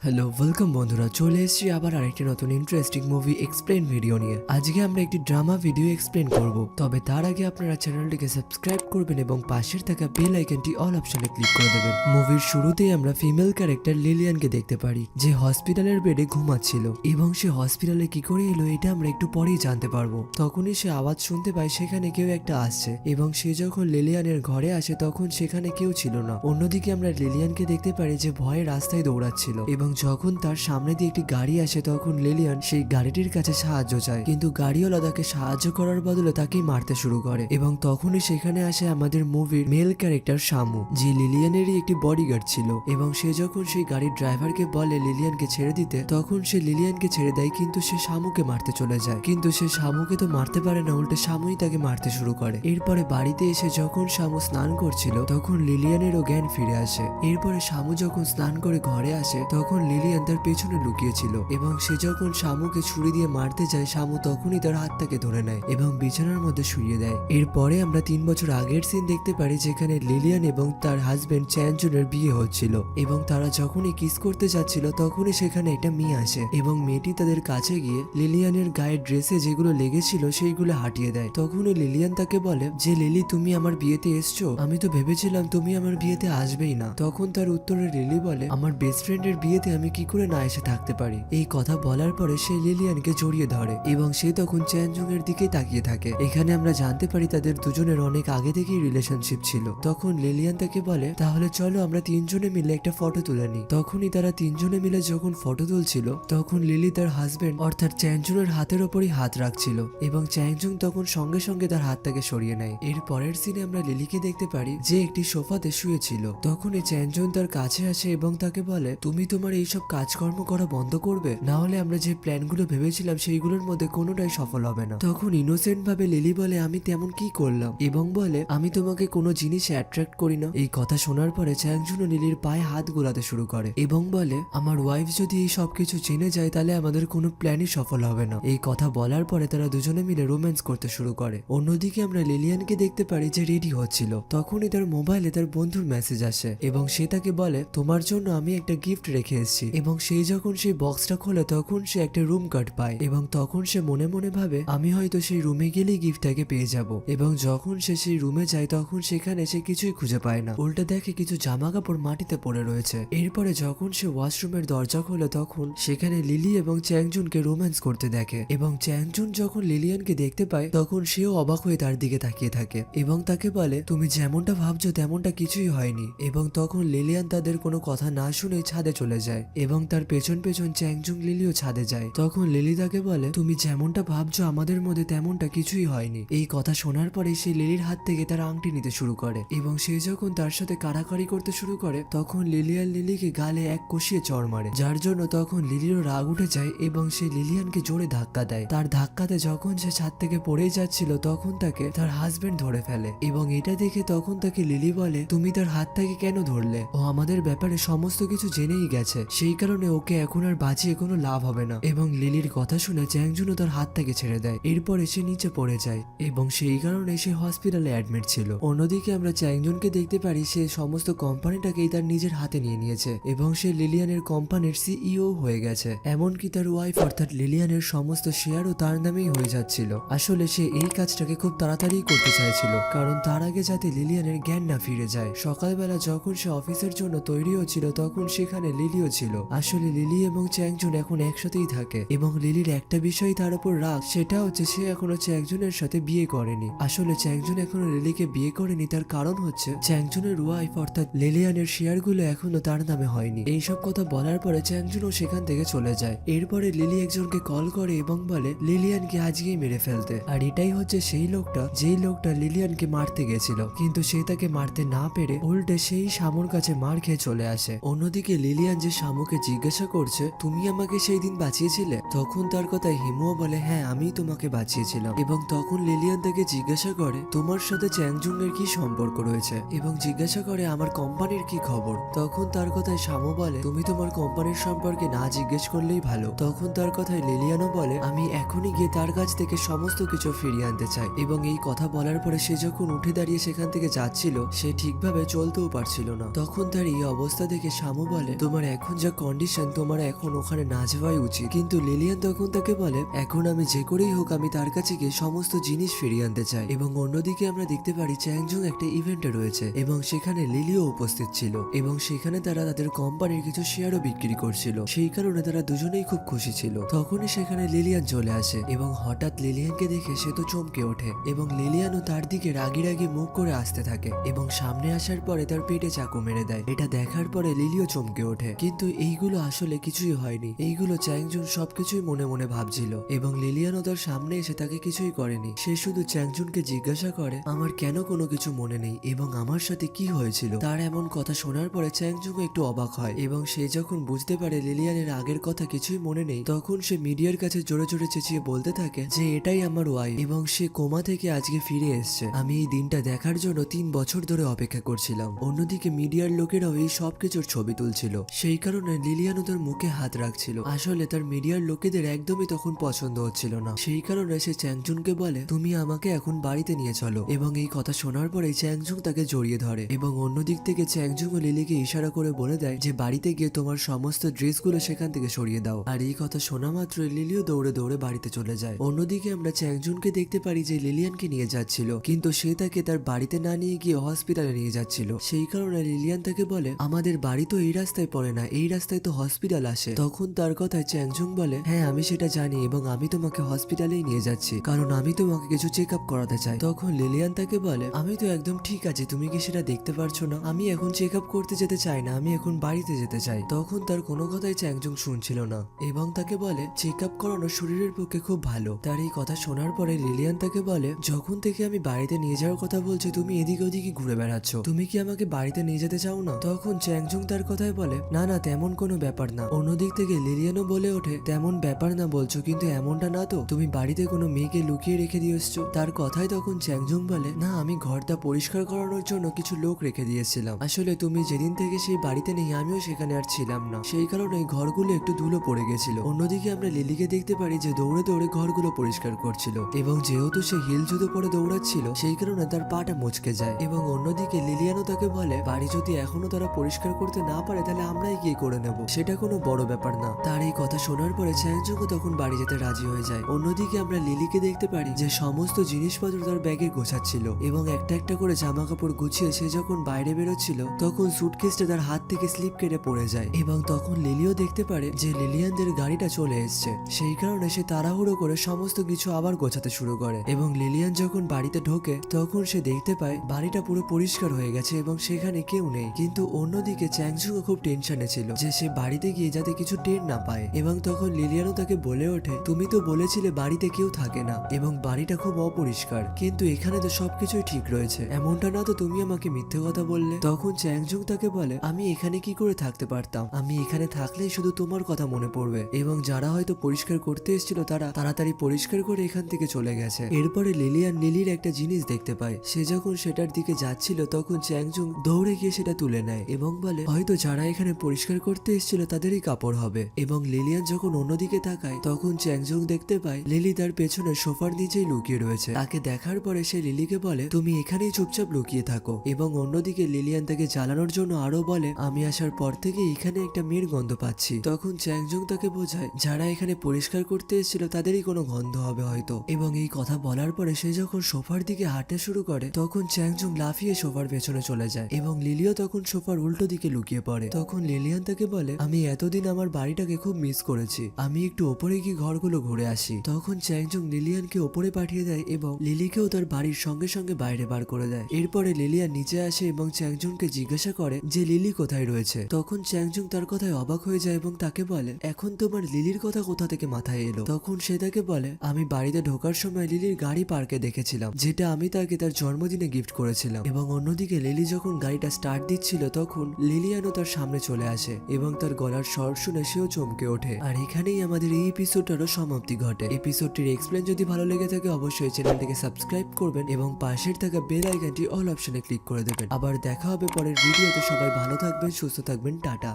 Hello welcome বন্ধুরা, চলে এসেছি আবার আরেকটি নতুন ইন্টারেস্টিং মুভি এক্সপ্লেন ভিডিও নিয়ে। আজকে আমরা একটি ড্রামা ভিডিও এক্সপ্লেন করব, তবে তার আগে আপনারা চ্যানেলটিকে সাবস্ক্রাইব করবেন এবং পাশের থাকা বেল আইকনটি অল অপশনে ক্লিক করে দেবেন। মুভির শুরুতেই আমরা ফিমেল ক্যারেক্টার লিলিয়ানকে দেখতে পারি, যে হসপিটালের বেডে ঘুমাচ্ছিল এবং সে হসপিটালে কি করে এলো এটা আমরা একটু পরেই জানতে পারবো। তখনই সে আওয়াজ শুনতে পায় সেখানে কেউ একটা আসছে এবং সে যখন লিলিয়ানের ঘরে আসে তখন সেখানে কেউ ছিল না। অন্যদিকে আমরা লিলিয়ানকে দেখতে পারি যে ভয়ে রাস্তায় দৌড়াচ্ছিল এবং যখন তার সামনে দিয়ে একটি গাড়ি আসে তখন লিলিয়ান সেই গাড়িটির কাছে সাহায্য চায়, কিন্তু গাড়িওয়ালা তাকে সাহায্য করার বদলে তাকেই মারতে শুরু করে এবং তখনই সেখানে আসে আমাদের মুভির মেল ক্যারেক্টার শামু, যে লিলিয়ানেরই একটি বডিগার্ড ছিল এবং সে যখন সেই গাড়ির ড্রাইভারকে বলে লিলিয়ানকে ছেড়ে দিতে তখন সে লিলিয়ানকে ছেড়ে দেয়, কিন্তু সে শামুকে মারতে চলে যায়। কিন্তু সে শামুকে তো মারতে পারে না, উল্টে শামুই তাকে মারতে শুরু করে। এরপরে বাড়িতে এসে যখন শামু স্নান করছিল তখন লিলিয়ানেরও জ্ঞান ফিরে আসে। এরপরে শামু যখন স্নান করে ঘরে আসে তখন লিলিয়ান তার পেছনে লুকিয়েছিল এবং সে যখন শামুকে ছুরি দিয়ে মারতে যায় শামু তখনই তার হাতটাকে ধরে নেয় এবং বিছানার মধ্যে শুইয়ে দেয়। এরপরে আমরা 3 বছর আগের সিন দেখতে পারি, যেখানে লিলিয়ান এবং তার হাজবেন্ড চ্যানজুনের বিয়ে হচ্ছিল এবং তারা যখনই কিস করতে যাচ্ছিল তখনই সেখানে একটা মেয়ে আসে এবং মেয়েটি তাদের কাছে গিয়ে লিলিয়ানের গায়ের ড্রেসে যেগুলো লেগেছিল সেইগুলো হাটিয়ে দেয়। তখনই লিলিয়ান তাকে বলে যে লিলি, তুমি আমার বিয়েতে এসছো, আমি তো ভেবেছিলাম তুমি আমার বিয়েতে আসবেই না। তখন তার উত্তরে লিলি বলে, আমার বেস্ট ফ্রেন্ডের বিয়েতে আমি কি করে না এসে থাকতে পারি। এই কথা বলার পরে সে লিলিয়ানকে জড়িয়ে ধরে এবং সে তখন চ্যানজুং এর দিকে তাকিয়ে থাকে। এখানে আমরা জানতে পারি তাদের দুজনের অনেক আগে থেকেই রিলেশনশিপ ছিল। তখন লিলিয়ান তাকে বলে, তাহলে চলো আমরা 3 জনে মিলে একটা ফটো তুলে নিই। তখনই তারা 3 জনে মিলে যখন ফটো তুলছিল তখন লিলি তার হাজবেন্ড অর্থাৎ চ্যানজুং এর হাতের ওপরই হাত রাখছিল এবং চ্যানজুং তখন সঙ্গে সঙ্গে তার হাতটাকে সরিয়ে নেয়। এর পরের সিনে আমরা লিলিকে দেখতে পারি যে একটি সোফাতে শুয়েছিল। তখনই চ্যানজুং তার কাছে আসে এবং তাকে বলে, তুমি তোমার এইসব কাজকর্ম করা বন্ধ করবে, না হলে আমরা যে প্ল্যানগুলো ভেবেছিলাম সেইগুলোর মধ্যে কোনোটাই সফল হবে না। তখন ইনোসেন্ট ভাবে লিলি বলে, আমি তেমন কি করলাম, এবং বলে, আমি তোমাকে কোনো জিনিসে অ্যাট্রাক্ট করি না। এই কথা শোনার পরে চ্যাংজুন লিলির পায়ে হাত গোলাতে শুরু করে এবং বলে, আমার ওয়াইফ যদি এই সবকিছু জেনে যায় তাহলে আমাদের কোনো প্ল্যানই সফল হবে না। এই কথা বলার পরে তারা দুজনে মিলে রোম্যান্স করতে শুরু করে। অন্যদিকে আমরা লিলিয়ানকে দেখতে পারি যে রেডি হচ্ছিল। তখনই তার মোবাইলে তার বন্ধুর মেসেজ আসে এবং সে তাকে বলে, তোমার জন্য আমি একটা গিফট রেখে এসেছি। এবং সেই যখন সেই বক্সটা খোলে তখন সে একটা রুম কার্ড পায় এবং তখন সে মনে মনে ভাবে, আমি হয়তো সেই রুমে গেলেই গিফটটাকে পেয়ে যাব। এবং যখন সে সেই রুমে যায় তখন সেখানে সে কিছুই খুঁজে পায় না, উল্টে দেখে কিছু জামা কাপড় মাটিতে পড়ে রয়েছে। এরপরে যখন সে ওয়াশরুমের দরজা খোলে তখন সেখানে লিলি এবং চ্যাংজুনকে রোম্যান্স করতে দেখে এবং চ্যাংজুন যখন লিলিয়ানকে দেখতে পায় তখন সেও অবাক হয়ে তার দিকে তাকিয়ে থাকে এবং তাকে বলে, তুমি যেমনটা ভাবছো তেমনটা কিছুই হয়নি। এবং তখন লিলিয়ান তাদের কোনো কথা না শুনে ছাদে চলে যায় এবং তার পেছন পেছন চ্যাংজুং লিলিও ছাদে যায়। তখন লিলি তাকে বলে, তুমি যেমনটা ভাবছো আমাদের মধ্যে তেমনটা কিছুই হয়নি। এই কথা শোনার পরে সে লিলির হাত থেকে তার আংটি নিতে শুরু করে এবং সে যখন তার সাথে কাড়াকাড়ি করতে শুরু করে তখন লিলিয়ান লিলিকে গালে এক কষিয়ে চড় মারে, যার জন্য তখন লিলিরও রাগ উঠে যায় এবং সে লিলিয়ানকে জোরে ধাক্কা দেয়। তার ধাক্কাতে যখন সে ছাদ থেকে পড়েই যাচ্ছিল তখন তাকে তার হাজবেন্ড ধরে ফেলে এবং এটা দেখে তখন তাকে লিলি বলে, তুমি তার হাতটাকে কেন ধরলে, ও আমাদের ব্যাপারে সমস্ত কিছু জেনেই গেছে, সেই কারণে ওকে এখন আর বাঁচিয়ে কোনো লাভ হবে না। এবং লিলির কথা শুনে চ্যাংজুনও তার হাতটাকে ছেড়ে দেয়। এরপরে সে নিচে পড়ে যায় এবং সেই কারণে সে হসপিটালে অ্যাডমিট ছিল। অন্যদিকে আমরা চ্যাংজুনকে দেখতে পারি সে সমস্ত কোম্পানিটাকেই তার নিজের হাতে নিয়ে নিয়েছে এবং সে লিলিয়ানের কোম্পানির সিইও হয়ে গেছে। এমনকি তার ওয়াইফ অর্থাৎ লিলিয়ানের সমস্ত শেয়ারও তার নামেই হয়ে যাচ্ছিল। আসলে সে এই কাজটাকে খুব তাড়াতাড়ি করতে চাইছিল, কারণ তার আগে যাতে লিলিয়ানের জ্ঞান না ফিরে যায়। সকালবেলা যখন সে অফিসের জন্য তৈরি হচ্ছিল তখন সেখানে লিলিও ছিল। আসলে লিলি এবং চ্যাংজুন এখন একসাথেই থাকে এবং লিলির একটা বিষয় তার উপর রাগ, সেটা হচ্ছে সে এখনো চ্যাংজুনের সাথে বিয়ে করেনি। আসলে চ্যাংজুন এখনো লিলিকে বিয়ে করেনি, তার কারণ হচ্ছে চ্যাংজুনের ওয়াইফ অর্থাৎ লিলিয়ানের শেয়ারগুলো এখনো তার নামে হয়নি। এইসব কথা বলার পরে চ্যাংজুনও সেখান থেকে চলে যায়। এরপরে লিলি একজনকে কল করে এবং বলে লিলিয়ানকে আজকেই মেরে ফেলতে। আর এটাই হচ্ছে সেই লোকটা যেই লোকটা লিলিয়ানকে মারতে গেছিল, কিন্তু সে তাকে মারতে না পেরে উল্টে সেই শামুর কাছে মার খেয়ে চলে আসে। অন্যদিকে লিলিয়ান যে শামুকে জিজ্ঞাসা করছে, তুমি আমাকে সেই দিন বাঁচিয়েছিলে, তখন তার কথায় হিমুও বলে, হ্যাঁ আমি তোমাকে বাঁচিয়েছিলাম। এবং তখন লিলিয়ান তাকে জিজ্ঞাসা করে, তোমার সাথে চ্যাংজুং এর কি সম্পর্ক রয়েছে, এবং জিজ্ঞাসা করে আমার কোম্পানির কি খবর। তখন তার কথায় শামু বলে, তুমি তোমার কোম্পানির সম্পর্কে না জিজ্ঞেস করলেই ভালো। তখন তার কথায় লিলিয়ানও বলে, আমি এখনই গিয়ে তার কাছ থেকে সমস্ত কিছু ফিরিয়ে আনতে চাই। এবং এই কথা বলার পরে সে যখন উঠে দাঁড়িয়ে সেখান থেকে যাচ্ছিল সে ঠিকভাবে চলতেও পারছিল না। তখন তার এই অবস্থা দেখে শামু বলে, তোমার এখন এখন যা কন্ডিশন তোমার এখন ওখানে না যাওয়াই উচিত। কিন্তু লিলিয়ান তখন তাকে বলে এখন আমি যে করেই হোক আমি তার কাছে গিয়ে সমস্ত জিনিস ফিরিয়ে আনতে চাই। এবং অন্যদিকে আমরা দেখতে পারি চ্যাংজং একটা ইভেন্টে রয়েছে এবং সেখানে লিলিও উপস্থিত ছিল এবং সেখানে তারা তাদের কোম্পানির কিছু শেয়ারও বিক্রি করছিল, সেই কারণে তারা দুজনেই খুব খুশি ছিল। তখনই সেখানে লিলিয়ান চলে আসে এবং হঠাৎ লিলিয়ানকে দেখে সে তো চমকে ওঠে এবং লিলিয়ানও তার দিকে রাগি রাগি মুখ করে আসতে থাকে এবং সামনে আসার পরে তার পেটে চাকু মেরে দেয়। এটা দেখার পরে লিলিও চমকে ওঠে, কিন্তু এইগুলো আসলে কিছুই হয়নি, এইগুলো চ্যাংজুন সবকিছুই মনে মনে ভাবছিল এবং লিলিয়ানও তার সামনে এসে তাকে কিছুই করেনি। সে শুধু চ্যাংজুনকে জিজ্ঞাসা করে আমার কেন কোনো কিছু মনে নেই এবং আমার সাথে কি হয়েছিল। তার এমন কথা শোনার পরে চ্যাংজুং একটু অবাক হয় এবং সে যখন বুঝতে পারে লিলিয়ানের আগের কথা কিছুই মনে নেই তখন সে মিডিয়ার কাছে জোরে জোরে চেঁচিয়ে বলতে থাকে যে এটাই আমার ওয়াইফ এবং সে কোমা থেকে আজকে ফিরে এসছে। আমি এই দিনটা দেখার জন্য 3 বছর ধরে অপেক্ষা করছিলাম। অন্যদিকে মিডিয়ার লোকেরাও এই সবকিছুর ছবি তুলছিল, সেই কারণে লিলিয়ানও তার মুখে হাত রাখছিল। আসলে তার মিডিয়ার লোকেদের একদমই তখন পছন্দ হচ্ছিল না, সেই কারণে সে চ্যাংজুনকে বলে তুমি আমাকে এখন বাড়িতে নিয়ে চলো। এবং এই কথা শোনার পরে চ্যাংজুং তাকে জড়িয়ে ধরে এবং অন্যদিক থেকে চ্যাংজুং ও লিলিকে ইশারা করে বলে দেয় যে বাড়িতে গিয়ে তোমার সমস্ত ড্রেসগুলো সেখান থেকে সরিয়ে দাও। আর এই কথা শোনা মাত্র লিলিও দৌড়ে দৌড়ে বাড়িতে চলে যায়। অন্যদিকে আমরা চ্যাংজুনকে দেখতে পারি যে লিলিয়ানকে নিয়ে যাচ্ছিল, কিন্তু সে তাকে তার বাড়িতে না নিয়ে গিয়ে হসপিটালে নিয়ে যাচ্ছিল। সেই কারণে লিলিয়ান তাকে বলে আমাদের বাড়ি তো এই রাস্তায় পড়ে না, এই রাস্তায় তো হসপিটাল আসে। তখন তার কথায় চ্যাংজুং বলে হ্যাঁ আমি সেটা জানি এবং আমি তোমাকে হসপিটালেই নিয়ে যাচ্ছি কারণ আমি তোমাকে কিছু চেক আপ করাতে চাই। তখন লিলিয়ান তাকে বলে আমি তো একদম ঠিক আছে, তুমি কি সেটা দেখতে পারছো না? আমি এখন চেক আপ করতে যেতে চাই না, আমি এখন বাড়িতে যেতে চাই। তখন তার কোনো কথাই চ্যাংজুং শুনছিল না এবং তাকে বলে চেক আপ করানো শরীরের পক্ষে খুব ভালো। তার এই কথা শোনার পরে লিলিয়ান তাকে বলে যখন থেকে আমি বাড়িতে নিয়ে যাওয়ার কথা বলছি তুমি এদিকে ওদিকে ঘুরে বেড়াচ্ছ, তুমি কি আমাকে বাড়িতে নিয়ে যেতে চাও না? তখন চ্যাংজুং তার কথায় বলে না না তেমন কোনো ব্যাপার না। অন্যদিক থেকে লিলিয়ানও বলে ওঠে তেমন ব্যাপার না বলছো, কিন্তু এমনটা না তো তুমি বাড়িতে কোনো মেয়েকে লুকিয়ে রেখে দিয়ে এসছো? তার কথায় তখন চ্যাংজুং বলে না আমি ঘরটা পরিষ্কার করানোর জন্য কিছু লোক রেখে দিয়েছিলাম, আসলে তুমি যেদিন থেকে সেই বাড়িতে নেই আমিও সেখানে আর ছিলাম না, সেই কারণে ঘরগুলো একটু ধুলো পড়ে গেছিল। অন্যদিকে আমরা লিলিকে দেখতে পারি যে দৌড়ে দৌড়ে ঘরগুলো পরিষ্কার করছিল এবং যেহেতু সে হিল জুতো পরে দৌড়াচ্ছিল সেই কারণে তার পাটা মুচকে যায়। এবং অন্যদিকে লিলিয়ানও তাকে বলে বাড়ি যদি এখনো তারা পরিষ্কার করতে না পারে তাহলে আমরাই গিয়ে করে নেব, সেটা কোনো বড় ব্যাপার না। তার এই কথা শোনার পরে চ্যাংজুংও তখন বাড়ি যেতে রাজি হয়ে যায়। অন্যদিকে আমরা লিলিকে দেখতে পারি যে সমস্ত জিনিসপত্র তার ব্যাগে গোছাচ্ছিল এবং একটা একটা করে জামা কাপড় গুছিয়ে সে যখন বাইরে বেরোচ্ছিল তখন সুটকেসটা তার হাত থেকে স্লিপ কেটে পড়ে যায় এবং তখন লিলিও দেখতে পারে যে লিলিয়ানদের গাড়িটা চলে এসছে, সেই কারণে সে তাড়াহুড়ো করে সমস্ত কিছু আবার গোছাতে শুরু করে। এবং লিলিয়ান যখন বাড়িতে ঢোকে তখন সে দেখতে পায় বাড়িটা পুরো পরিষ্কার হয়ে গেছে এবং সেখানে কেউ নেই। কিন্তু অন্যদিকে চ্যাংজুংও খুব টেনশনে ছিল যে সে বাড়িতে গিয়ে যাতে কিছু টের না পায় এবং তখন লিলিয়ানও তাকে বলে ওঠে তুমি তো বলেছিলে বাড়িতে কেউ থাকে না এবং বাড়িটা খুব অপরিষ্কার, কিন্তু এখানে তো সবকিছুই ঠিক রয়েছে, এমনটা না তো তুমি আমাকে মিথ্যে কথা বললে? তখন চ্যাংজুং তাকে বলে আমি এখানে কি করে থাকতে পারতাম, আমি এখানে থাকলেই শুধু তোমার কথা মনে পড়বে এবং যারা হয়তো পরিষ্কার করতে এসেছিল তারা তাড়াতাড়ি পরিষ্কার করে এখান থেকে চলে গেছে। এরপরে লিলিয়ান লিলির একটা জিনিস দেখতে পায়, সে যখন সেটার দিকে যাচ্ছিল তখন চ্যাংজুং দৌড়ে গিয়ে সেটা তুলে নেয় এবং বলে হয়তো যারা এখানে পরিষ্কার করতে এসেছিল তাদেরই কাপড় হবে। এবং লিলিয়ান যখন অন্যদিকে তাকায় তখন চ্যাংজুং দেখতে পায় লিলি তার পেছনে সোফার নিচেই লুকিয়ে রয়েছে। তাকে দেখার পরে সে লিলিকে বলে তুমি এখানেই চুপচাপ লুকিয়ে থাকো এবং অন্যদিকে লিলিয়ান তাকে জ্বালানোর জন্য আরো বলে আমি আসার পর থেকে এখানে একটা মেয়ের গন্ধ পাচ্ছি। তখন চ্যাংজুং তাকে বোঝায় যারা এখানে পরিষ্কার করতে এসেছিল তাদেরই কোনো গন্ধ হবে হয়তো। এবং এই কথা বলার পরে সে যখন সোফার দিকে হাঁটা শুরু করে তখন চ্যাংজুং লাফিয়ে সোফার পেছনে চলে যায় এবং লিলিও তখন সোফার উল্টো দিকে লুকিয়ে পড়ে। তখন লিলিয়ান তাকে বলে আমি এতদিন আমার বাড়িটাকে খুব মিস করেছি, আমি একটু ওপরে গিয়ে ঘরগুলো ঘুরে আসি। তখন চ্যাংজুং লিলিয়ানকে ওপরে পাঠিয়ে দেয় এবং লিলিকেও তার বাড়ির সঙ্গে সঙ্গে বাইরে বার করে দেয়। এরপরে লিলিয়ান নিচে আসে এবং চ্যাংজুংকে জিজ্ঞাসা করে যে লিলি কোথায় রয়েছে। তখন চ্যাংজুং তার কথায় অবাক হয়ে যায় এবং তাকে বলে এখন তোমার লিলির কথা কোথা থেকে মাথায় এলো? তখন সে তাকে বলে আমি বাড়িতে ঢোকার সময় লিলির গাড়ি পার্কে দেখেছিলাম, যেটা আমি তাকে তার জন্মদিনে গিফট করেছিলাম। এবং অন্যদিকে লিলি যখন গাড়িটা স্টার্ট দিচ্ছিল তখন লিলিয়ানও তার সামনে চলে আসে এবং তার গলার স্বর শুনে সেও চমকে ওঠে। আর এখানেই আমাদের এই এপিসোডটারও সমাপ্তি ঘটে। এপিসোডটির এক্সপ্লেন যদি ভালো লেগে থাকে অবশ্যই চ্যানেলটিকে সাবস্ক্রাইব করবেন এবং পাশের থাকা বেল আইকনটি অল অপশনে ক্লিক করে দেবেন। আবার দেখা হবে পরের ভিডিওতে, সবাই ভালো থাকবেন, সুস্থ থাকবেন, টাটা।